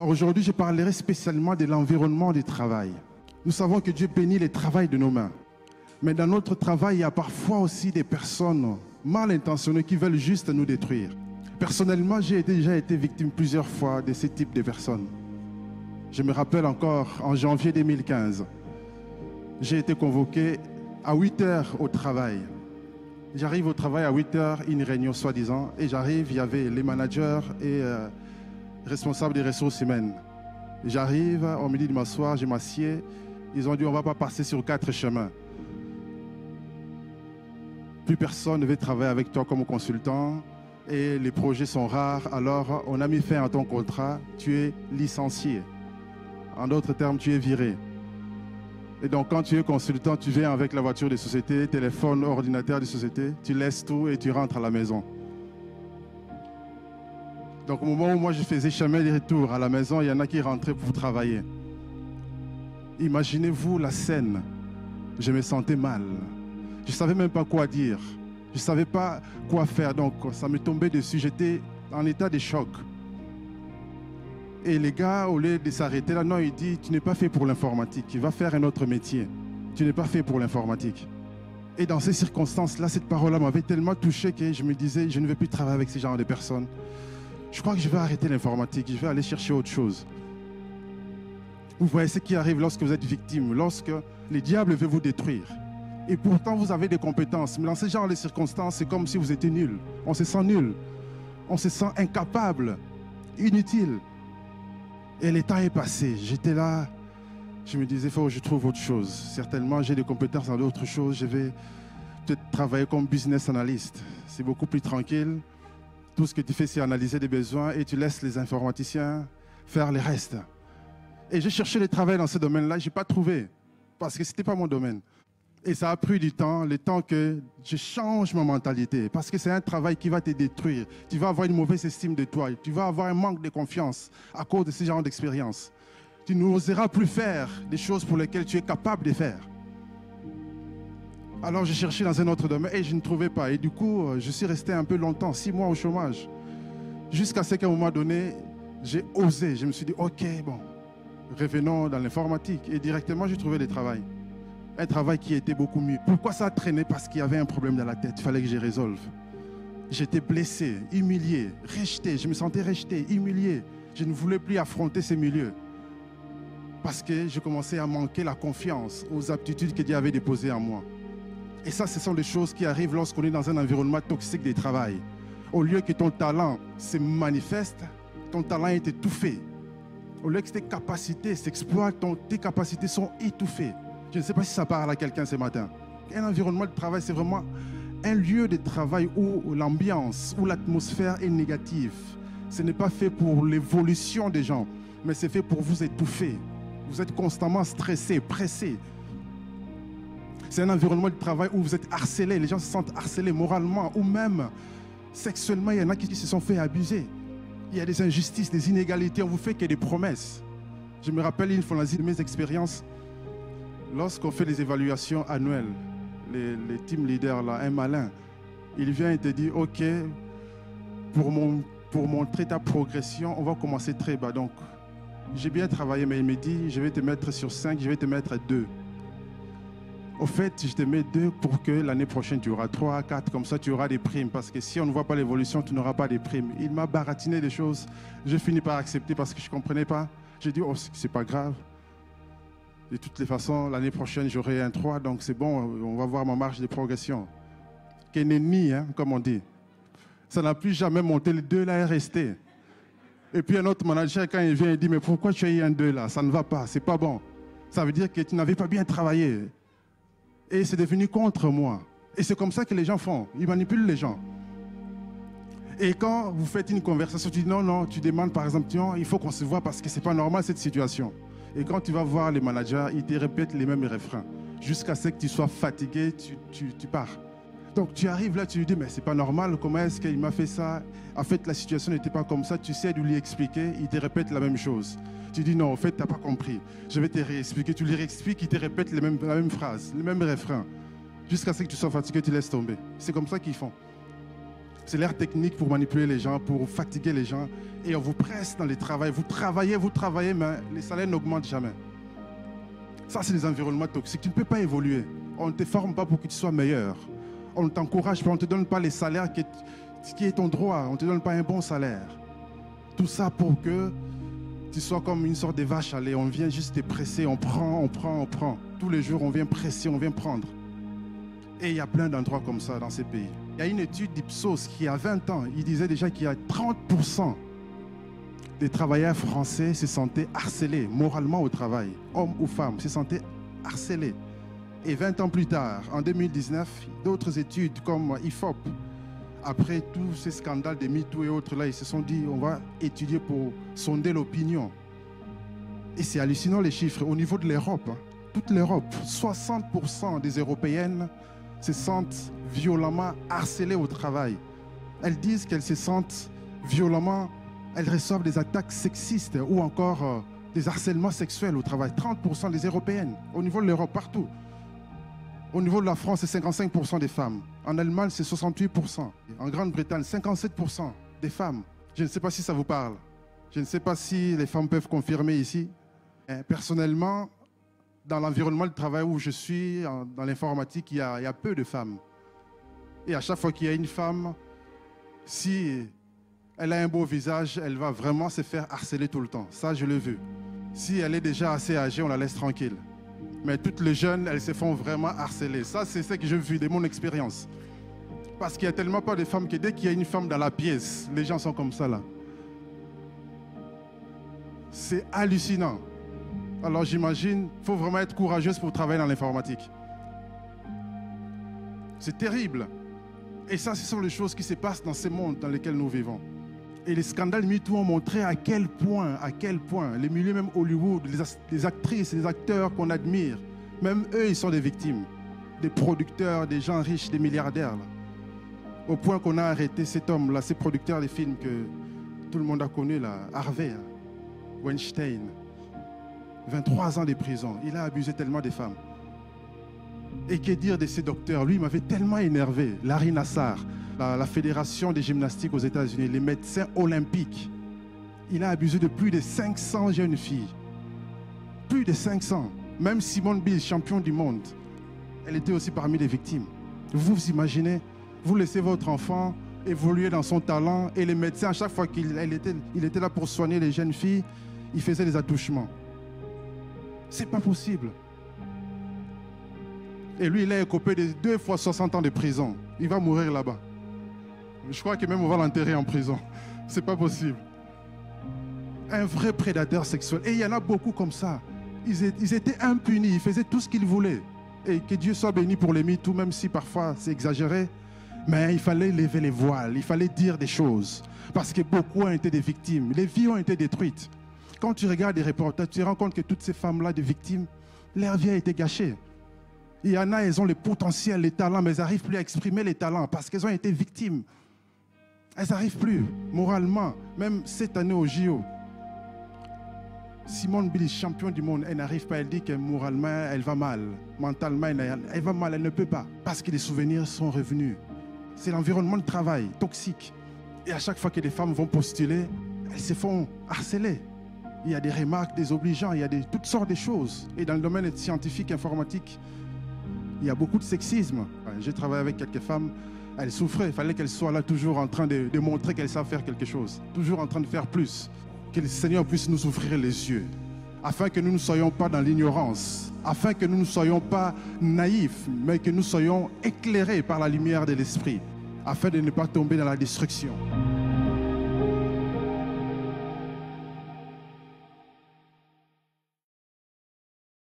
Aujourd'hui, je parlerai spécialement de l'environnement du travail. Nous savons que Dieu bénit le travail de nos mains. Mais dans notre travail, il y a parfois aussi des personnes mal intentionnées qui veulent juste nous détruire. Personnellement, j'ai déjà été victime plusieurs fois de ce type de personnes. Je me rappelle encore, en janvier 2015, j'ai été convoqué à 8 heures au travail. J'arrive au travail à 8 heures, une réunion soi-disant, et j'arrive, il y avait les managers et responsables des ressources humaines. J'arrive, on me dit de m'asseoir, je m'assieds. Ils ont dit, on ne va pas passer sur 4 chemins. Plus personne ne veut travailler avec toi comme consultant et les projets sont rares. Alors, on a mis fin à ton contrat, tu es licencié. En d'autres termes, tu es viré. Et donc, quand tu es consultant, tu viens avec la voiture de société, téléphone, ordinateur de société, tu laisses tout et tu rentres à la maison. Donc, au moment où moi je faisais chemin de retour à la maison, il y en a qui rentraient pour travailler. Imaginez-vous la scène. Je me sentais mal. Je ne savais même pas quoi dire. Je ne savais pas quoi faire. Donc, ça me tombait dessus. J'étais en état de choc. Et les gars, au lieu de s'arrêter là, non, il dit, tu n'es pas fait pour l'informatique. Tu vas faire un autre métier. Tu n'es pas fait pour l'informatique. Et dans ces circonstances-là, cette parole-là m'avait tellement touché que je me disais, je ne vais plus travailler avec ce genre de personnes. Je crois que je vais arrêter l'informatique. Je vais aller chercher autre chose. Vous voyez ce qui arrive lorsque vous êtes victime, lorsque le diable veut vous détruire. Et pourtant, vous avez des compétences. Mais dans ce genre de circonstances, c'est comme si vous étiez nul. On se sent nul. On se sent incapable, inutile. Et le temps est passé. J'étais là. Je me disais, il faut que je trouve autre chose. Certainement, j'ai des compétences dans d'autres choses. Je vais peut-être travailler comme business analyst. C'est beaucoup plus tranquille. Tout ce que tu fais, c'est analyser des besoins et tu laisses les informaticiens faire le reste. Et j'ai cherché le travail dans ce domaine-là. Je n'ai pas trouvé parce que ce n'était pas mon domaine. Et ça a pris du temps, le temps que je change ma mentalité. Parce que c'est un travail qui va te détruire. Tu vas avoir une mauvaise estime de toi. Tu vas avoir un manque de confiance à cause de ce genre d'expérience. Tu n'oseras plus faire des choses pour lesquelles tu es capable de faire. Alors j'ai cherché dans un autre domaine et je ne trouvais pas. Et du coup, je suis resté un peu longtemps, 6 mois au chômage. Jusqu'à ce qu'à un moment donné, j'ai osé. Je me suis dit, ok, bon, revenons dans l'informatique. Et directement, j'ai trouvé le travail. Un travail qui était beaucoup mieux. Pourquoi ça a traîné? Parce qu'il y avait un problème dans la tête. Il fallait que je résolve. J'étais blessé, humilié, rejeté. Je me sentais rejeté, humilié. Je ne voulais plus affronter ces milieux. Parce que je commençais à manquer la confiance aux aptitudes que Dieu avait déposées en moi. Et ça, ce sont des choses qui arrivent lorsqu'on est dans un environnement toxique de travail. Au lieu que ton talent se manifeste, ton talent est étouffé. Au lieu que tes capacités s'exploitent, tes capacités sont étouffées. Je ne sais pas si ça parle à quelqu'un ce matin. Un environnement de travail, c'est vraiment un lieu de travail où l'ambiance, où l'atmosphère est négative. Ce n'est pas fait pour l'évolution des gens, mais c'est fait pour vous étouffer. Vous êtes constamment stressé, pressé. C'est un environnement de travail où vous êtes harcelé. Les gens se sentent harcelés moralement ou même sexuellement. Il y en a qui se sont fait abuser. Il y a des injustices, des inégalités. On vous fait que des promesses. Je me rappelle une fois de mes expériences. Lorsqu'on fait les évaluations annuelles, les team leaders, là, un malin, il vient et te dit, OK, pour montrer ta progression, on va commencer très bas. Donc, j'ai bien travaillé, mais il me dit, je vais te mettre sur 5, je vais te mettre 2. Au fait, je te mets 2 pour que l'année prochaine, tu auras 3, 4, comme ça, tu auras des primes. Parce que si on ne voit pas l'évolution, tu n'auras pas des primes. Il m'a baratiné des choses. Je finis par accepter parce que je ne comprenais pas. J'ai dit, oh, c'est pas grave. De toutes les façons, l'année prochaine, j'aurai un 3, donc c'est bon, on va voir ma marge de progression. Qu'un ennemi, hein, comme on dit. Ça n'a plus jamais monté, le 2 là est resté. Et puis un autre manager, quand il vient, il dit, mais pourquoi tu as eu un 2 là? Ça ne va pas, c'est pas bon. Ça veut dire que tu n'avais pas bien travaillé. Et c'est devenu contre moi. Et c'est comme ça que les gens font. Ils manipulent les gens. Et quand vous faites une conversation, tu dis non, tu demandes par exemple, il faut qu'on se voit parce que c'est pas normal cette situation. Et quand tu vas voir les managers, ils te répètent les mêmes refrains. Jusqu'à ce que tu sois fatigué, tu pars. Donc tu arrives là, tu lui dis, mais c'est pas normal, comment est-ce qu'il m'a fait ça? En fait, la situation n'était pas comme ça, tu sais de lui expliquer, il te répète la même chose. Tu dis non, en fait, tu n'as pas compris. Je vais te réexpliquer, tu lui réexpliques, il te répète la même phrase, les mêmes refrains. Jusqu'à ce que tu sois fatigué, tu laisses tomber. C'est comme ça qu'ils font. C'est l'air technique pour manipuler les gens, pour fatiguer les gens. Et on vous presse dans les travaux. Vous travaillez, mais les salaires n'augmentent jamais. Ça, c'est des environnements toxiques. Tu ne peux pas évoluer. On ne te forme pas pour que tu sois meilleur. On ne t'encourage pas, on ne te donne pas les salaires qui est ton droit. On ne te donne pas un bon salaire. Tout ça pour que tu sois comme une sorte de vache à lait. On vient juste te presser, on prend. Tous les jours, on vient presser, on vient prendre. Et il y a plein d'endroits comme ça dans ces pays. Il y a une étude d'Ipsos qui a 20 ans, il disait déjà qu'il y a 30% des travailleurs français se sentaient harcelés moralement au travail, hommes ou femmes, se sentaient harcelés. Et 20 ans plus tard, en 2019, d'autres études comme IFOP, après tous ces scandales de MeToo et autres, là, ils se sont dit on va étudier pour sonder l'opinion. Et c'est hallucinant les chiffres. Au niveau de l'Europe, toute l'Europe, 60% des Européennes se sentent violemment harcelées au travail. Elles disent qu'elles se sentent violemment, elles reçoivent des attaques sexistes ou encore des harcèlements sexuels au travail. 30% des Européennes, au niveau de l'Europe, partout. Au niveau de la France, c'est 55% des femmes. En Allemagne, c'est 68%. En Grande-Bretagne, 57% des femmes. Je ne sais pas si ça vous parle. Je ne sais pas si les femmes peuvent confirmer ici. Personnellement, dans l'environnement de travail où je suis, dans l'informatique, il y a peu de femmes. Et à chaque fois qu'il y a une femme, si elle a un beau visage, elle va vraiment se faire harceler tout le temps. Ça, je l'ai vu. Si elle est déjà assez âgée, on la laisse tranquille. Mais toutes les jeunes, elles se font vraiment harceler. Ça, c'est ce que j'ai vu de mon expérience. Parce qu'il n'y a tellement pas de femmes que dès qu'il y a une femme dans la pièce, les gens sont comme ça là. C'est hallucinant. Alors j'imagine, il faut vraiment être courageuse pour travailler dans l'informatique. C'est terrible. Et ça, ce sont les choses qui se passent dans ce monde dans lequel nous vivons. Et les scandales MeToo ont montré à quel point, les milieux même Hollywood, les actrices, les acteurs qu'on admire, même eux, ils sont des victimes. Des producteurs, des gens riches, des milliardaires. Là. Au point qu'on a arrêté cet homme-là, ces producteurs des films que tout le monde a connus, là, Harvey Weinstein. 23 ans de prison. Il a abusé tellement des femmes. Et que dire de ces docteurs? Lui, il m'avait tellement énervé. Larry Nassar, la fédération des gymnastiques aux États-Unis, les médecins olympiques. Il a abusé de plus de 500 jeunes filles. Plus de 500. Même Simone Biles, championne du monde, elle était aussi parmi les victimes. Vous imaginez, vous laissez votre enfant évoluer dans son talent et les médecins, à chaque fois qu'il était là pour soigner les jeunes filles, il faisait des attouchements. C'est pas possible. Et lui, il a écopé de 2 fois 60 ans de prison. Il va mourir là-bas. Je crois que même on va l'enterrer en prison. C'est pas possible. Un vrai prédateur sexuel. Et il y en a beaucoup comme ça. Ils étaient impunis, ils faisaient tout ce qu'ils voulaient. Et que Dieu soit béni pour les MeToo, même si parfois c'est exagéré. Mais il fallait lever les voiles, il fallait dire des choses. Parce que beaucoup ont été des victimes. Les vies ont été détruites. Quand tu regardes des reportages, tu te rends compte que toutes ces femmes-là, des victimes, leur vie a été gâchée. Il y en a, elles ont le potentiel, les talents, mais elles n'arrivent plus à exprimer les talents parce qu'elles ont été victimes. Elles n'arrivent plus, moralement. Même cette année au JO, Simone Biles, championne du monde, elle n'arrive pas, elle dit que moralement, elle va mal. Mentalement, elle va mal, elle ne peut pas. Parce que les souvenirs sont revenus. C'est l'environnement de travail toxique. Et à chaque fois que des femmes vont postuler, elles se font harceler. Il y a des remarques désobligeantes, il y a toutes sortes de choses. Et dans le domaine scientifique, informatique, il y a beaucoup de sexisme. J'ai travaillé avec quelques femmes, elles souffraient. Il fallait qu'elles soient là toujours en train de montrer qu'elles savent faire quelque chose. Toujours en train de faire plus. Que le Seigneur puisse nous ouvrir les yeux. Afin que nous ne soyons pas dans l'ignorance. Afin que nous ne soyons pas naïfs, mais que nous soyons éclairés par la lumière de l'Esprit. Afin de ne pas tomber dans la destruction.